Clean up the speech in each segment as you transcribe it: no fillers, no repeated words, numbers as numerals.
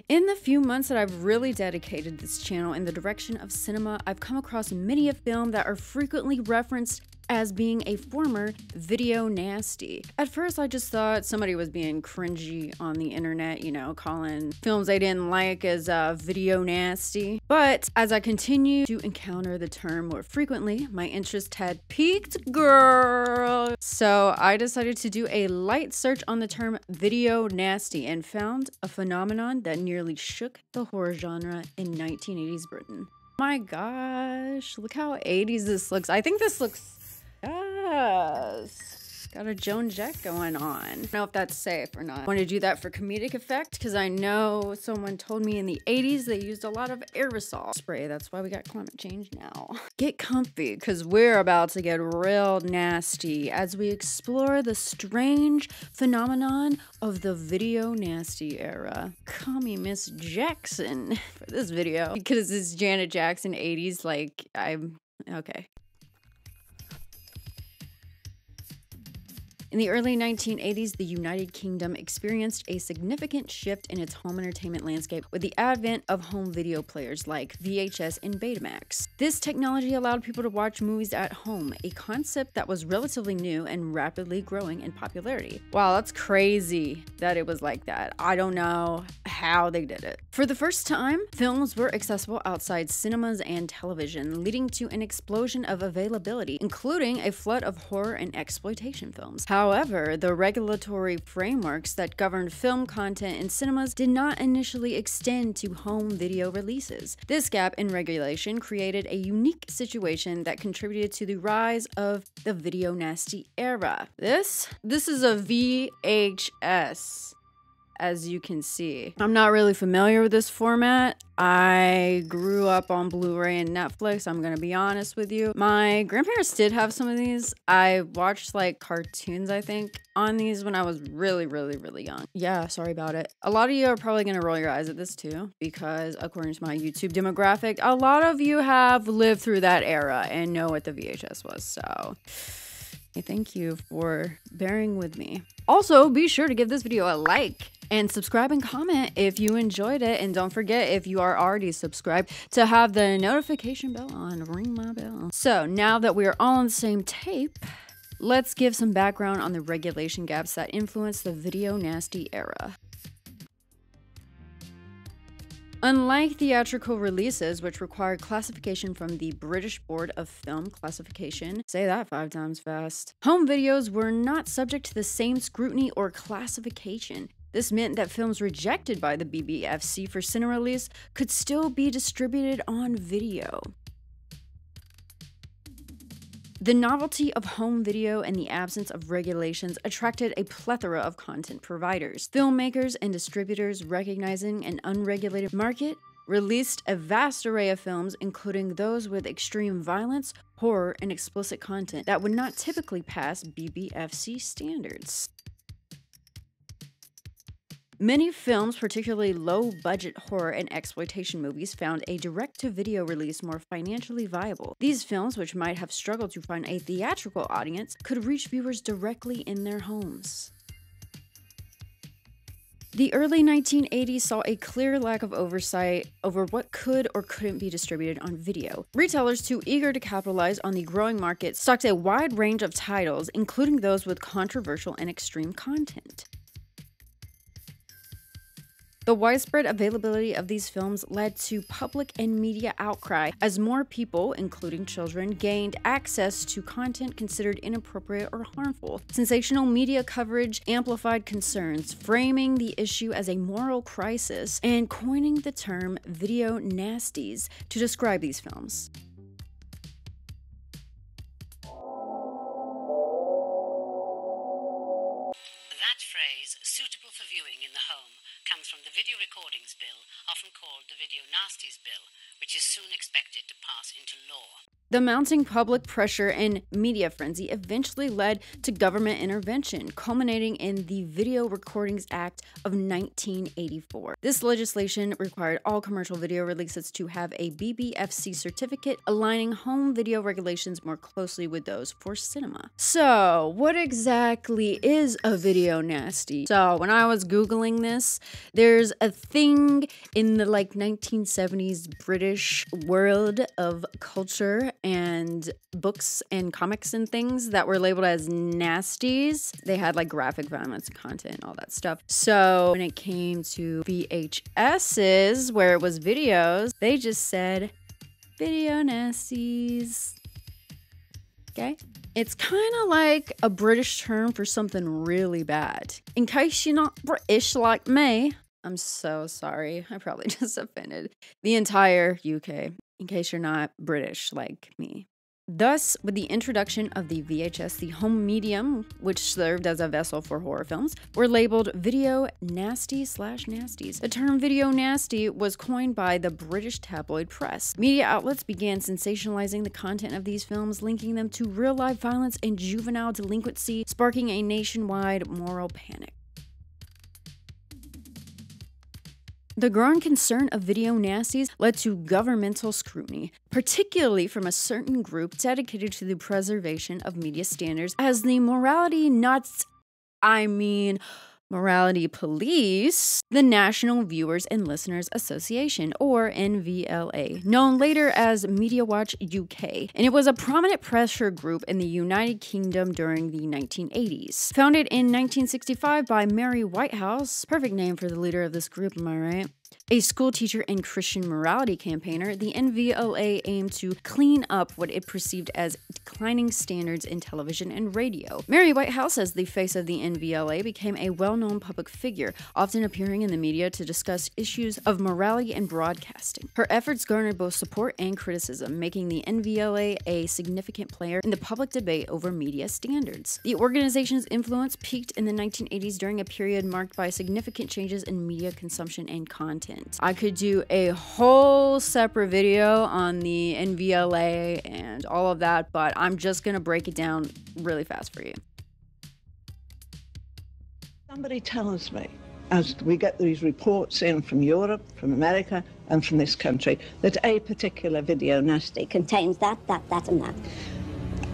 In the few months that I've really dedicated this channel in the direction of cinema, I've come across many a film that are frequently referenced as being a former video nasty. At first, I just thought somebody was being cringy on the internet, calling films they didn't like as video nasty. But as I continued to encounter the term more frequently, my interest had peaked, girl. So I decided to do a light search on the term video nasty and found a phenomenon that nearly shook the horror genre in 1980s Britain. My gosh, look how 80s this looks. I think this looks... Yes. Got a Joan Jett going on. I don't know if that's safe or not. I want to do that for comedic effect because I know someone told me in the 80s they used a lot of aerosol spray. That's why we got climate change now. Get comfy because we're about to get real nasty as we explore the strange phenomenon of the video nasty era. Call me Miss Jackson for this video because it's Janet Jackson 80s. Like, I'm okay. In the early 1980s, the United Kingdom experienced a significant shift in its home entertainment landscape with the advent of home video players like VHS and Betamax. This technology allowed people to watch movies at home, a concept that was relatively new and rapidly growing in popularity. Wow, that's crazy that it was like that. I don't know how they did it. For the first time, films were accessible outside cinemas and television, leading to an explosion of availability, including a flood of horror and exploitation films. However, the regulatory frameworks that governed film content in cinemas did not initially extend to home video releases. This gap in regulation created a unique situation that contributed to the rise of the video nasty era. This is a VHS. As you can see, I'm not really familiar with this format. I grew up on Blu-ray and Netflix. I'm gonna be honest with you. My grandparents did have some of these. I watched like cartoons, I think, on these when I was really young. Yeah, sorry about it. A lot of you are probably gonna roll your eyes at this too, because according to my YouTube demographic, a lot of you have lived through that era and know what the VHS was, so thank you for bearing with me. Also, be sure to give this video a like and subscribe and comment if you enjoyed it. And don't forget, if you are already subscribed, to have the notification bell on. Ring my bell. So now that we are all on the same tape, let's give some background on the regulation gaps that influenced the video nasty era. Unlike theatrical releases, which require classification from the British Board of Film Classification, say that 5 times fast, home videos were not subject to the same scrutiny or classification. This meant that films rejected by the BBFC for cinema release could still be distributed on video. The novelty of home video and the absence of regulations attracted a plethora of content providers. Filmmakers and distributors, recognizing an unregulated market, released a vast array of films, including those with extreme violence, horror, and explicit content that would not typically pass BBFC standards. Many films, particularly low-budget horror and exploitation movies, found a direct-to-video release more financially viable. These films, which might have struggled to find a theatrical audience, could reach viewers directly in their homes. The early 1980s saw a clear lack of oversight over what could or couldn't be distributed on video. Retailers, too eager to capitalize on the growing market, stocked a wide range of titles, including those with controversial and extreme content. The widespread availability of these films led to public and media outcry as more people, including children, gained access to content considered inappropriate or harmful. Sensational media coverage amplified concerns, framing the issue as a moral crisis and coining the term video nasties to describe these films. That phrase, suitable for viewing in the home, comes from the Video Recordings Bill, often called the Video Nasties Bill, which is soon expected to pass into law. The mounting public pressure and media frenzy eventually led to government intervention, culminating in the Video Recordings Act of 1984. This legislation required all commercial video releases to have a BBFC certificate, aligning home video regulations more closely with those for cinema. So, what exactly is a video nasty? So, when I was Googling this, there's a thing in the 1970s British world of culture and books and comics and things that were labeled as nasties. They had graphic violence content and all that stuff. So when it came to VHSs, where it was videos, they just said video nasties. Okay? It's kind of like a British term for something really bad. In case you're not British like me, I'm so sorry. I probably just offended the entire UK. In case you're not British like me. Thus, with the introduction of the VHS, the home medium, which served as a vessel for horror films, were labeled video nasty/nasties. The term video nasty was coined by the British tabloid press. Media outlets began sensationalizing the content of these films, linking them to real-life violence and juvenile delinquency, sparking a nationwide moral panic. The growing concern of video nasties led to governmental scrutiny, particularly from a certain group dedicated to the preservation of media standards as the morality police, the National Viewers and Listeners Association, or NVLA, known later as Media Watch UK, and it was a prominent pressure group in the United Kingdom during the 1980s. Founded in 1965 by Mary Whitehouse, perfect name for the leader of this group, am I right? A school teacher and Christian morality campaigner, the NVLA aimed to clean up what it perceived as declining standards in television and radio. Mary Whitehouse, as the face of the NVLA, became a well-known public figure, often appearing in the media to discuss issues of morality and broadcasting. Her efforts garnered both support and criticism, making the NVLA a significant player in the public debate over media standards. The organization's influence peaked in the 1980s during a period marked by significant changes in media consumption and content. I could do a whole separate video on the NVLA and all of that, but I'm just going to break it down really fast for you. Somebody tells me, as we get these reports in from Europe, from America, and from this country, that a particular video nasty contains that, and that.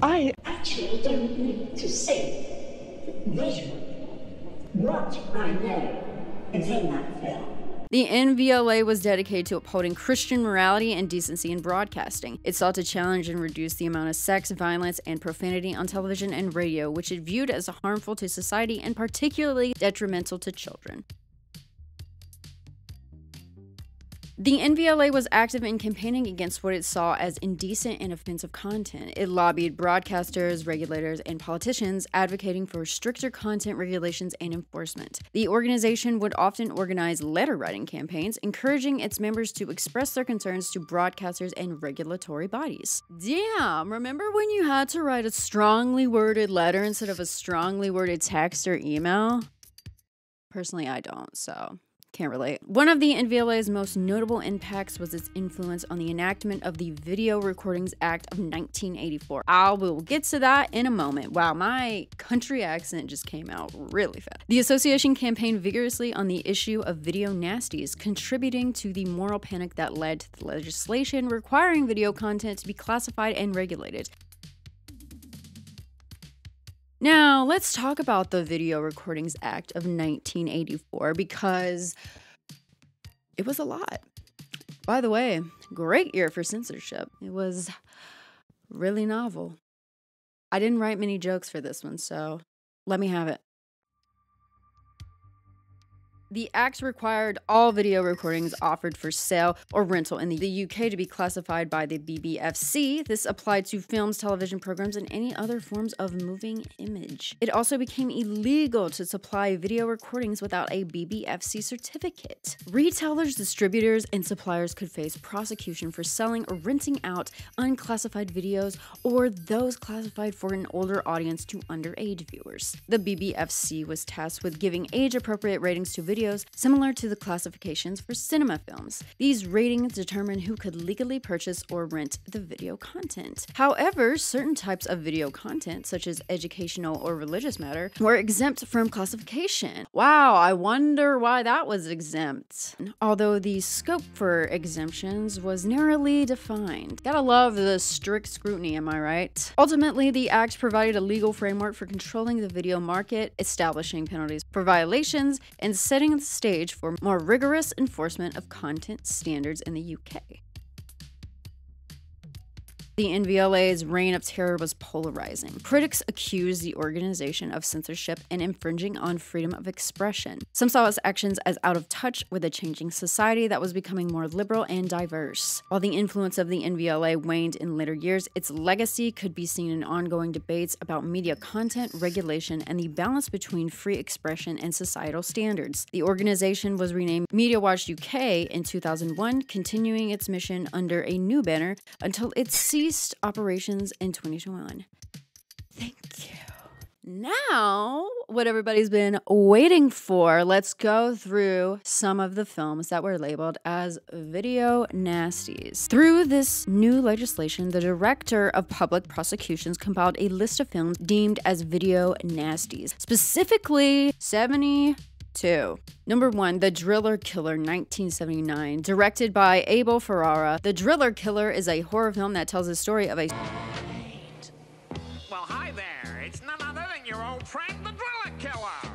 I actually don't need to see visually what I know is in that film. The NVLA was dedicated to upholding Christian morality and decency in broadcasting. It sought to challenge and reduce the amount of sex, violence, and profanity on television and radio, which it viewed as harmful to society and particularly detrimental to children. The NVLA was active in campaigning against what it saw as indecent and offensive content. It lobbied broadcasters, regulators, and politicians, advocating for stricter content regulations and enforcement. The organization would often organize letter-writing campaigns, encouraging its members to express their concerns to broadcasters and regulatory bodies. Damn, remember when you had to write a strongly worded letter instead of a strongly worded text or email? Personally, I don't, so can't relate. One of the NVLA's most notable impacts was its influence on the enactment of the Video Recordings Act of 1984. I will get to that in a moment. Wow, my country accent just came out really fast. The association campaigned vigorously on the issue of video nasties, contributing to the moral panic that led to the legislation requiring video content to be classified and regulated. Now, let's talk about the Video Recordings Act of 1984 because it was a lot. By the way, great year for censorship. It was really novel. I didn't write many jokes for this one, so let me have it. The Act required all video recordings offered for sale or rental in the UK to be classified by the BBFC. This applied to films, television programs, and any other forms of moving image. It also became illegal to supply video recordings without a BBFC certificate. Retailers, distributors, and suppliers could face prosecution for selling or renting out unclassified videos or those classified for an older audience to underage viewers. The BBFC was tasked with giving age-appropriate ratings to video videos, similar to the classifications for cinema films. These ratings determine who could legally purchase or rent the video content. However, certain types of video content, such as educational or religious matter, were exempt from classification. Wow, I wonder why that was exempt. Although the scope for exemptions was narrowly defined. Gotta love the strict scrutiny, am I right? Ultimately, the Act provided a legal framework for controlling the video market, establishing penalties for violations, and setting the stage for more rigorous enforcement of content standards in the UK. The NVLA's reign of terror was polarizing. Critics accused the organization of censorship and infringing on freedom of expression. Some saw its actions as out of touch with a changing society that was becoming more liberal and diverse. While the influence of the NVLA waned in later years, its legacy could be seen in ongoing debates about media content, regulation, and the balance between free expression and societal standards. The organization was renamed Media Watch UK in 2001, continuing its mission under a new banner until it ceased operations in 2021. Thank you. Now, what everybody's been waiting for, let's go through some of the films that were labeled as video nasties. Through this new legislation, the Director of Public Prosecutions compiled a list of films deemed as video nasties, specifically 72. Number 1, The Driller Killer, 1979. Directed by Abel Ferrara, The Driller Killer is a horror film that tells the story of a... Well, hi there. It's none other than your old friend, the Driller Killer.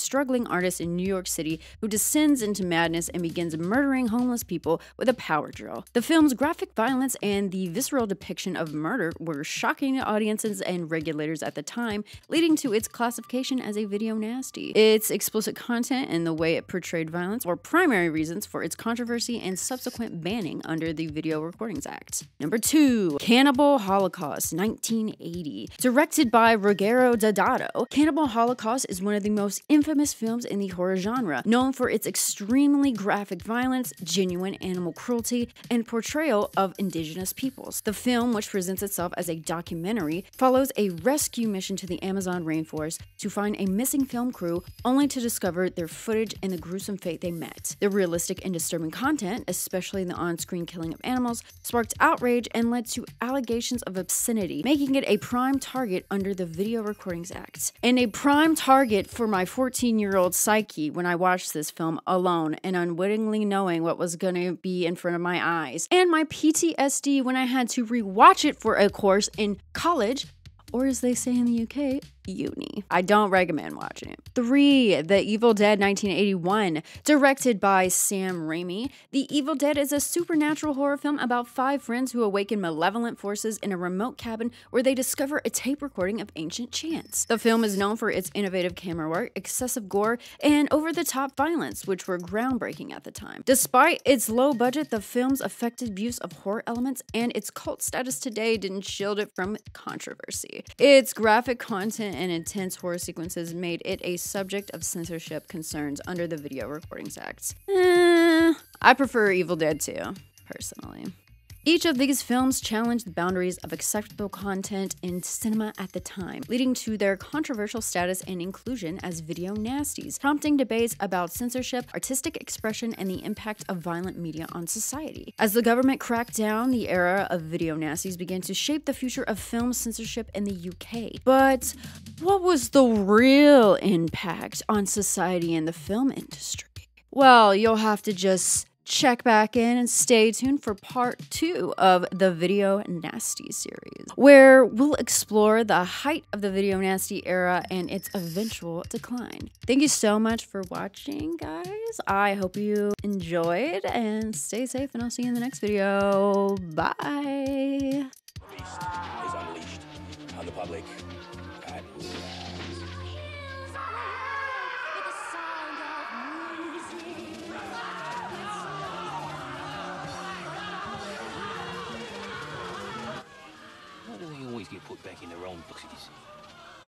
struggling artist in New York City who descends into madness and begins murdering homeless people with a power drill. The film's graphic violence and the visceral depiction of murder were shocking to audiences and regulators at the time, leading to its classification as a video nasty. Its explicit content and the way it portrayed violence were primary reasons for its controversy and subsequent banning under the Video Recordings Act. Number 2, Cannibal Holocaust, 1980. Directed by Ruggero Deodato, Cannibal Holocaust is one of the most infamous films in the horror genre, known for its extremely graphic violence, genuine animal cruelty, and portrayal of indigenous peoples. The film, which presents itself as a documentary, follows a rescue mission to the Amazon rainforest to find a missing film crew, only to discover their footage and the gruesome fate they met. The realistic and disturbing content, especially the on-screen killing of animals, sparked outrage and led to allegations of obscenity, making it a prime target under the Video Recordings Act. And a prime target for my 14-year-old psyche when I watched this film alone and unwittingly knowing what was going to be in front of my eyes. And my PTSD when I had to rewatch it for a course in college, or as they say in the UK, uni. I don't recommend watching it. 3, The Evil Dead 1981, directed by Sam Raimi. The Evil Dead is a supernatural horror film about 5 friends who awaken malevolent forces in a remote cabin where they discover a tape recording of ancient chants. The film is known for its innovative camera work, excessive gore, and over-the-top violence, which were groundbreaking at the time. Despite its low budget, the film's effective use of horror elements and its cult status today didn't shield it from controversy. Its graphic content and intense horror sequences made it a subject of censorship concerns under the Video Recordings Act. I prefer Evil Dead 2, personally. Each of these films challenged the boundaries of acceptable content in cinema at the time, leading to their controversial status and inclusion as video nasties, prompting debates about censorship, artistic expression, and the impact of violent media on society. As the government cracked down, the era of video nasties began to shape the future of film censorship in the UK. But what was the real impact on society and the film industry? Well, you'll have to just check back in and stay tuned for part 2 of the Video Nasty series, where we'll explore the height of the Video Nasty era and its eventual decline. Thank you so much for watching, guys. I hope you enjoyed, and stay safe, and I'll see you in the next video. Bye. Beast is unleashed on the public at last. Why do they always get put back in their own boxes?